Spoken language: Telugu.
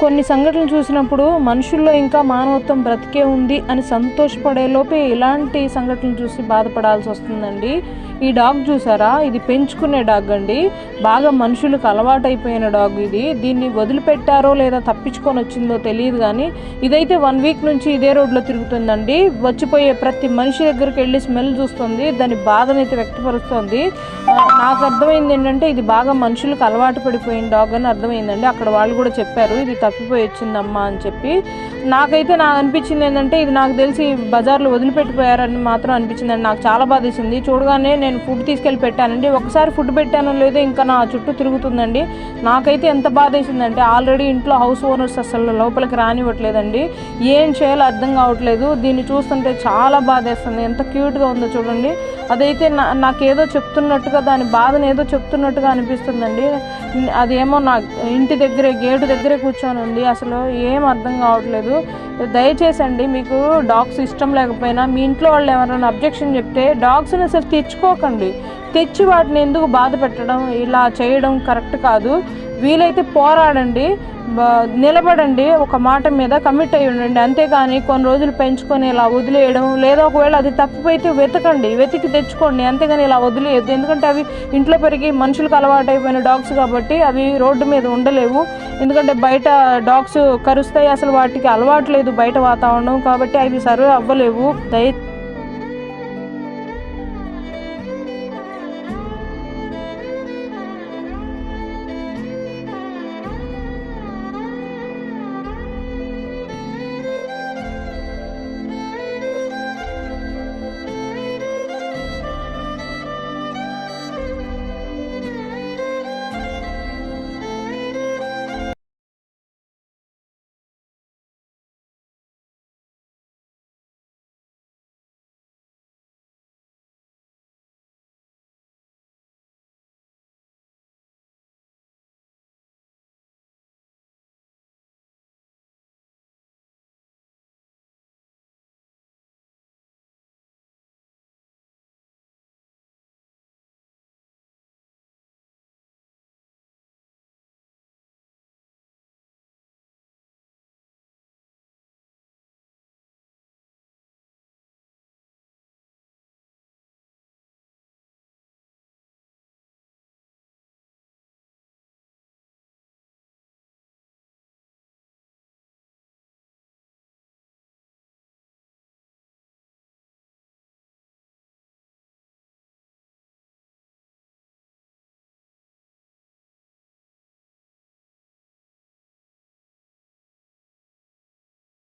కొన్ని సంఘటనలు చూసినప్పుడు మనుషుల్లో ఇంకా మానవత్వం బ్రతికే ఉంది అని సంతోషపడే లోపే ఇలాంటి సంఘటనలు చూసి బాధపడాల్సి వస్తుందండి. ఈ డాగ్ చూసారా, ఇది పెంచుకునే డాగ్ అండి. బాగా మనుషులకు అలవాటైపోయిన డాగ్ ఇది. దీన్ని వదిలిపెట్టారో లేదా తప్పించుకొని వచ్చిందో తెలియదు, కానీ ఇదైతే 1 వీక్ నుంచి ఇదే రోడ్లో తిరుగుతుందండి. వచ్చిపోయే ప్రతి మనిషి దగ్గరికి వెళ్ళి స్మెల్ చూస్తుంది, దాని బాధనైతే వ్యక్తపరుస్తుంది. నాకు అర్థమైంది ఏంటంటే ఇది బాగా మనుషులకు అలవాటు పడిపోయిన డాగ్ అని అర్థమైందండి. అక్కడ వాళ్ళు కూడా చెప్పారు ఇది తప్పిపోయి వచ్చిందమ్మా అని చెప్పి. నాకైతే నాకు అనిపించింది ఏంటంటే ఇది నాకు తెలిసి బజార్లో వదిలిపెట్టిపోయారని మాత్రం అనిపించిందండి. నాకు చాలా బాధేసింది. చూడగానే నేను ఫుడ్ తీసుకెళ్ళి పెట్టానండి. ఒకసారి ఫుడ్ పెట్టానో లేదో ఇంకా నా చుట్టూ తిరుగుతుందండి. నాకైతే ఎంత బాధేసిందంటే ఆల్రెడీ ఇంట్లో హౌస్ ఓనర్స్ అసలు లోపలికి రానివ్వట్లేదండి. ఏం చేయాలో అర్థం కావట్లేదు. దీన్ని చూస్తుంటే చాలా బాధేస్తుంది. ఎంత క్యూట్గా ఉందో చూడండి. అదైతే నాకేదో చెప్తున్నట్టుగా, దాని బాధను ఏదో చెప్తున్నట్టుగా అనిపిస్తుందండి. అదేమో నా ఇంటి దగ్గరే గేటు దగ్గరే కూర్చొని ఉంది. అసలు ఏం అర్థం కావట్లేదు. దయచేసి అండి, మీకు డాగ్స్ ఇష్టం లేకపోయినా మీ ఇంట్లో వాళ్ళు ఎవరైనా అబ్జెక్షన్ చెప్తే డాగ్స్ని అసలు తెచ్చుకోకండి. తెచ్చి వాటిని ఎందుకు బాధ పెట్టడం, ఇలా చేయడం కరెక్ట్ కాదు. వీలైతే పోరాడండి, నిలబడండి, ఒక మాట మీద కమిట్ అయ్యి ఉండండి. అంతేగాని కొన్ని రోజులు పెంచుకొని ఇలా వదిలేయడం, లేదా ఒకవేళ అది తప్పిపోయితే వెతికి తెచ్చుకోండి. అంతేగాని ఇలా వదిలేయద్దు. ఎందుకంటే అవి ఇంట్లో పెరిగి మనుషులకు అలవాటు అయిపోయిన డాగ్స్ కాబట్టి అవి రోడ్డు మీద ఉండలేవు. ఎందుకంటే బయట డాగ్స్ కరుస్తాయి, అసలు వాటికి అలవాటు లేదు బయట వాతావరణం, కాబట్టి అవి సర్వే అవ్వలేవు.